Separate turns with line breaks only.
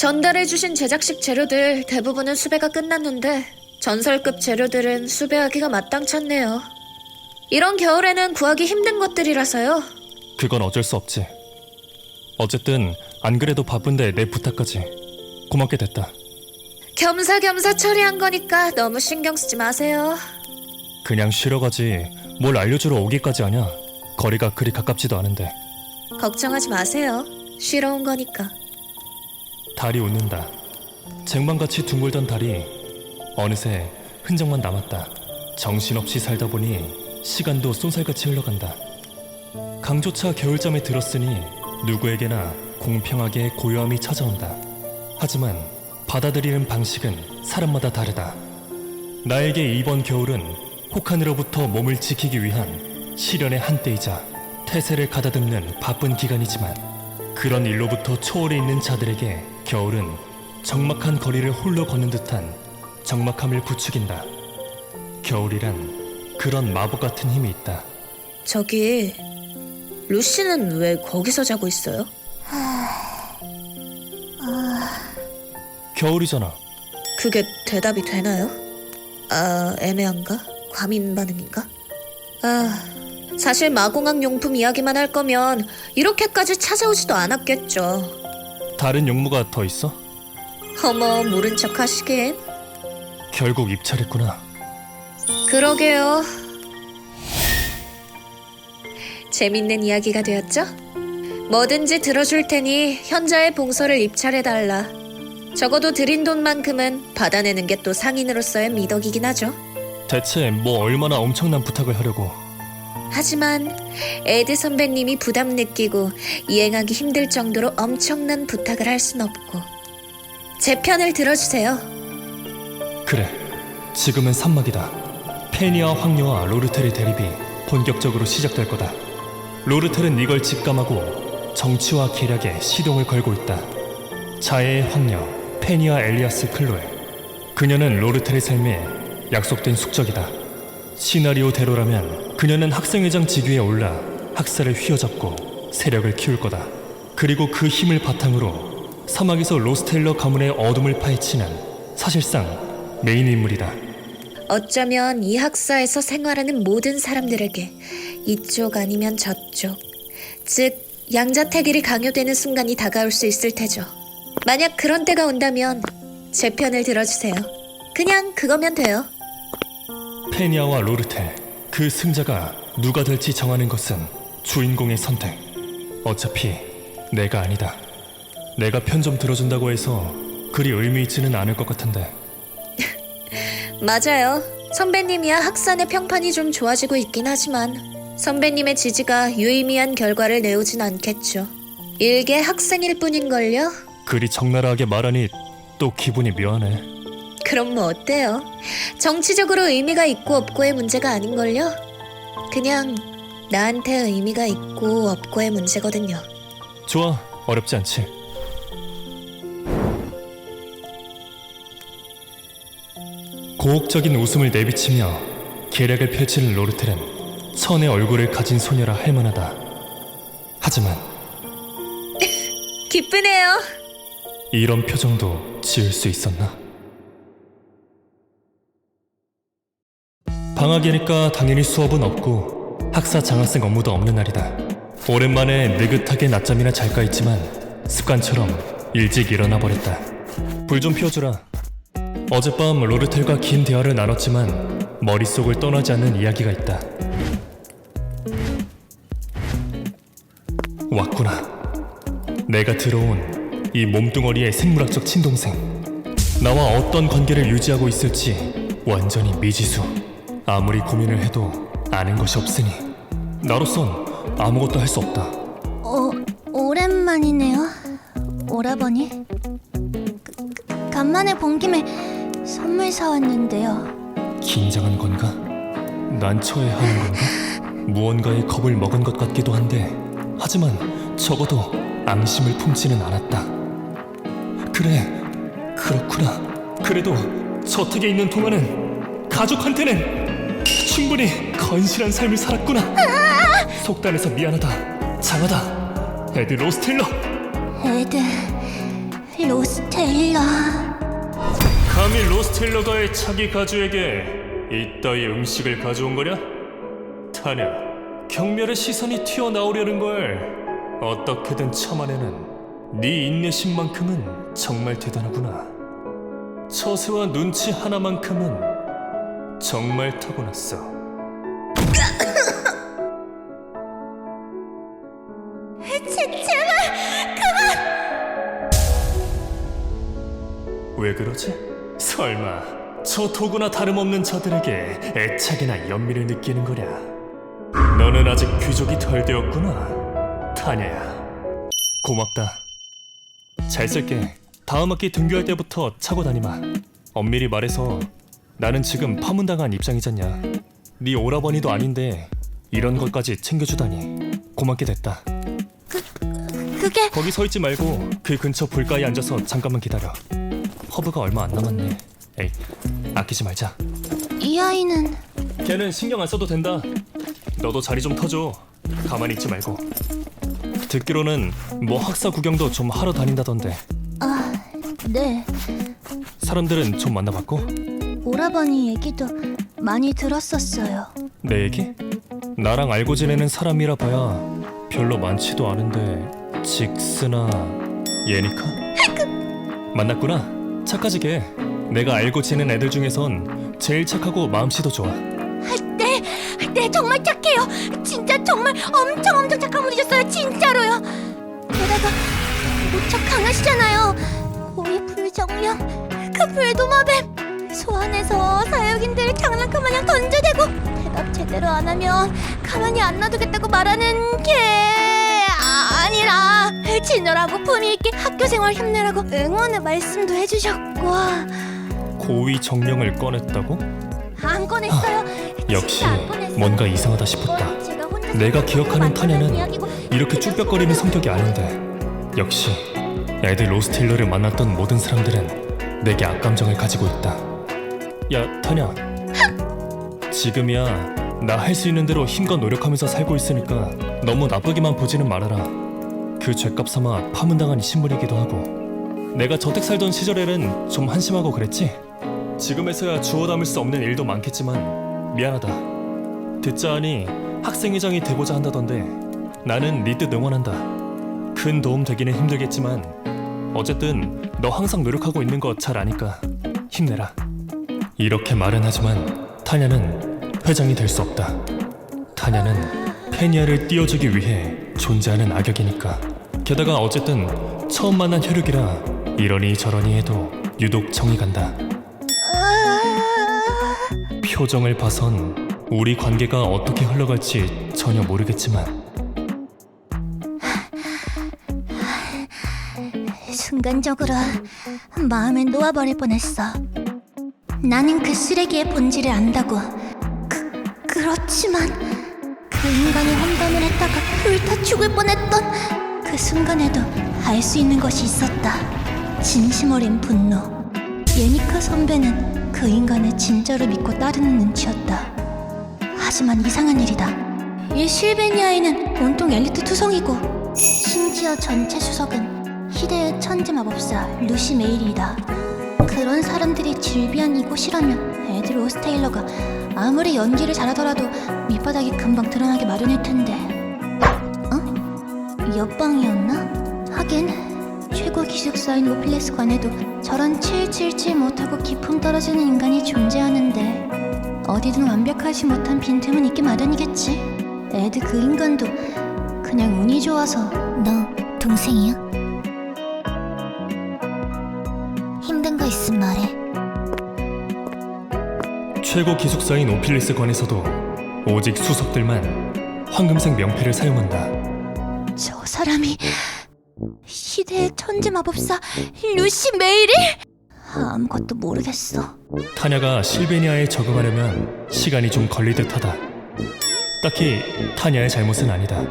전달해주신 제작식 재료들 대부분은 수배가 끝났는데 전설급 재료들은 수배하기가 마땅찮네요. 이런 겨울에는 구하기 힘든 것들이라서요.
그건 어쩔 수 없지. 어쨌든 안 그래도 바쁜데 내 부탁까지 고맙게 됐다.
겸사겸사 처리한 거니까 너무 신경 쓰지 마세요.
그냥 쉬러 가지 뭘 알려주러 오기까지 하냐. 거리가 그리 가깝지도 않은데.
걱정하지 마세요. 쉬러 온 거니까.
달이 웃는다. 쟁반같이 둥글던 달이 어느새 흔적만 남았다. 정신없이 살다 보니 시간도 쏜살같이 흘러간다. 강조차 겨울잠에 들었으니 누구에게나 공평하게 고요함이 찾아온다. 하지만 받아들이는 방식은 사람마다 다르다. 나에게 이번 겨울은 혹한으로부터 몸을 지키기 위한 시련의 한때이자 태세를 가다듬는 바쁜 기간이지만 그런 일로부터 초월해 있는 자들에게 겨울은 적막한 거리를 홀로 걷는 듯한 적막함을 부추긴다. 겨울이란 그런 마법 같은 힘이 있다.
저기 루시는 왜 거기서 자고 있어요?
겨울이잖아.
그게 대답이 되나요? 애매한가? 과민 반응인가? 사실 마공학 용품 이야기만 할 거면 이렇게까지 찾아오지도 않았겠죠.
다른 용무가 더 있어?
어머, 모른 척 하시긴.
결국 입찰했구나.
그러게요. 재밌는 이야기가 되었죠? 뭐든지 들어줄 테니 현자의 봉서를 입찰해달라. 적어도 드린 돈만큼은 받아내는 게 또 상인으로서의 미덕이긴 하죠.
대체 뭐 얼마나 엄청난 부탁을 하려고.
하지만 에드 선배님이 부담 느끼고 이행하기 힘들 정도로 엄청난 부탁을 할 순 없고. 제 편을 들어주세요.
그래, 지금은 산막이다. 페니아 황녀와 로르텔의 대립이 본격적으로 시작될 거다. 로르텔은 이걸 직감하고 정치와 계략에 시동을 걸고 있다. 자해의 황녀 페니아 엘리아스 클로에. 그녀는 로르텔의 삶에 약속된 숙적이다. 시나리오대로라면 그녀는 학생회장 직위에 올라 학살을 휘어잡고 세력을 키울 거다. 그리고 그 힘을 바탕으로 사막에서 로스텔러 가문의 어둠을 파헤치는 사실상 메인 인물이다.
어쩌면 이 학사에서 생활하는 모든 사람들에게 이쪽 아니면 저쪽, 즉 양자택일이 강요되는 순간이 다가올 수 있을 테죠. 만약 그런 때가 온다면 제 편을 들어주세요. 그냥 그거면 돼요.
페니아와 로르텔, 그 승자가 누가 될지 정하는 것은 주인공의 선택. 어차피 내가 아니다. 내가 편 좀 들어준다고 해서 그리 의미 있지는 않을 것 같은데.
맞아요. 선배님이야 학산의 평판이 좀 좋아지고 있긴 하지만 선배님의 지지가 유의미한 결과를 내오진 않겠죠. 일개 학생일 뿐인걸요?
그리 적나라하게 말하니 또 기분이 묘하네.
그럼 뭐 어때요? 정치적으로 의미가 있고 없고의 문제가 아닌걸요? 그냥 나한테 의미가 있고 없고의 문제거든요.
좋아, 어렵지 않지. 고혹적인 웃음을 내비치며 계략을 펼치는 로르텔은 천의 얼굴을 가진 소녀라 할 만하다. 하지만
기쁘네요.
이런 표정도 지을 수 있었나? 방학이니까 당연히 수업은 없고 학사 장학생 업무도 없는 날이다. 오랜만에 느긋하게 낮잠이나 잘까 했지만 습관처럼 일찍 일어나 버렸다. 불 좀 피워주라. 어젯밤 로르텔과 긴 대화를 나눴지만 머릿속을 떠나지 않는 이야기가 있다. 왔구나. 내가 들어온 이 몸뚱어리의 생물학적 친동생. 나와 어떤 관계를 유지하고 있을지 완전히 미지수. 아무리 고민을 해도 아는 것이 없으니 나로선 아무것도 할 수 없다.
오랜만이네요, 오라버니. 간만에 본 김에 선물 사왔는데요.
긴장한 건가? 난처해하는 건가? 무언가에 겁을 먹은 것 같기도 한데 하지만 적어도 앙심을 품지는 않았다. 그래, 그렇구나. 그래도 저택에 있는 동안은 가족한테는 충분히 건실한 삶을 살았구나.
속단해서
미안하다. 장하다. 에드 로스텔러.
에드 로스테일러.
감히 로스텔러가의 차기 가주에게 이따위 음식을 가져온 거냐? 타냐, 경멸의 시선이 튀어나오려는 걸 어떻게든 참아내는 네 인내심만큼은 정말 대단하구나. 처세와 눈치 하나만큼은 정말 타고났어. 왜 그러지? 설마 저 도구나 다름없는 저들에게 애착이나 연민을 느끼는 거냐? 너는 아직 귀족이 덜 되었구나, 타냐야. 고맙다. 잘 쓸게. 다음 학기 등교할 때부터 차고 다니마. 엄밀히 말해서 나는 지금 파문당한 입장이잖냐. 네 오라버니도 아닌데 이런 것까지 챙겨주다니 고맙게 됐다.
그게
거기 서 있지 말고 그 근처 불가에 앉아서 잠깐만 기다려. 허브가 얼마 안 남았네. 에이, 아끼지 말자.
이 아이는
걔는 신경 안 써도 된다. 너도 자리 좀 터줘. 가만히 있지 말고. 듣기로는 뭐 학사 구경도 좀 하러 다닌다던데.
네.
사람들은 좀 만나봤고?
오라버니 얘기도 많이 들었었어요.
내 얘기? 나랑 알고 지내는 사람이라 봐야 별로 많지도 않은데 직스나 예니카? 만났구나. 착하지 걔. 내가 알고 지낸 애들 중에선 제일 착하고 마음씨도 좋아.
네, 정말 착해요. 진짜 정말 엄청 착한 분이셨어요. 진짜로요. 게다가 무척 강하시잖아요. 고위 불정령, 그 불도마뱀. 소환해서 사역인들 장난감 마냥 던져대고 대답 제대로 안 하면 가만히 안 놔두겠다고 말하는 게 아니라 진열하고 품위 있게 학교 생활 힘내라고 응원의 말씀도 해주셨고.
고위 정령을 꺼냈다고?
안 꺼냈어요.
역시
진짜 안 꺼냈어요.
뭔가 이상하다 싶었다.
제가 혼자
내가 기억하는 타냐는
이야기고
이렇게 쭈뼛거리는 성격이 아닌데 역시 애들 로스틸러를 만났던 모든 사람들은 내게 악감정을 가지고 있다. 야, 타냐. 지금이야 나 할 수 있는 대로 힘껏 노력하면서 살고 있으니까 너무 나쁘게만 보지는 말아라. 그 죄값 삼아 파문당한 신분이기도 하고. 내가 저택 살던 시절에는 좀 한심하고 그랬지? 지금에서야 주워 담을 수 없는 일도 많겠지만 미안하다. 듣자 하니 학생회장이 되고자 한다던데 나는 네 뜻 응원한다. 큰 도움 되기는 힘들겠지만 어쨌든 너 항상 노력하고 있는 거 잘 아니까 힘내라. 이렇게 말은 하지만 타냐는 회장이 될 수 없다. 타냐는 페니아를 띄워주기 위해 존재하는 악역이니까. 게다가 어쨌든 처음 만난 혈육이라 이러니 저러니 해도 유독 정이 간다. 표정을 봐선 우리 관계가 어떻게 흘러갈지 전혀 모르겠지만
순간적으로 마음을 놓아버릴 뻔했어. 나는 그 쓰레기의 본질을 안다고. 그렇지만 그 인간이 험담을 했다가 불타 죽을 뻔했던 그 순간에도 알 수 있는 것이 있었다. 진심 어린 분노. 예니카 선배는 그 인간을 진짜로 믿고 따르는 눈치였다. 하지만 이상한 일이다. 이 실베니아에는 온통 엘리트 투성이고 심지어 전체 수석은 희대의 천재 마법사 루시 메일이다. 그런 사람들이 즐비한 이곳이라면 애들 로스테일러가 아무리 연기를 잘하더라도 밑바닥이 금방 드러나게 마련일 텐데. 옆방이었나? 하긴 최고 기숙사인 오필레스 관에도 저런 777 못하고 기품 떨어지는 인간이 존재하는데 어디든 완벽하지 못한 빈틈은 있기 마련이겠지. 애드 그 인간도 그냥 운이 좋아서. 너 동생이야? 힘든 거 있으면 말해.
최고 기숙사인 오필리스 관에서도 오직 수석들만 황금색 명패를 사용한다.
저 사람이 시대의 천재 마법사 루시 메일이? 아무것도 모르겠어.
타냐가 실베니아에 적응하려면 시간이 좀 걸릴 듯하다. 딱히 타냐의 잘못은 아니다.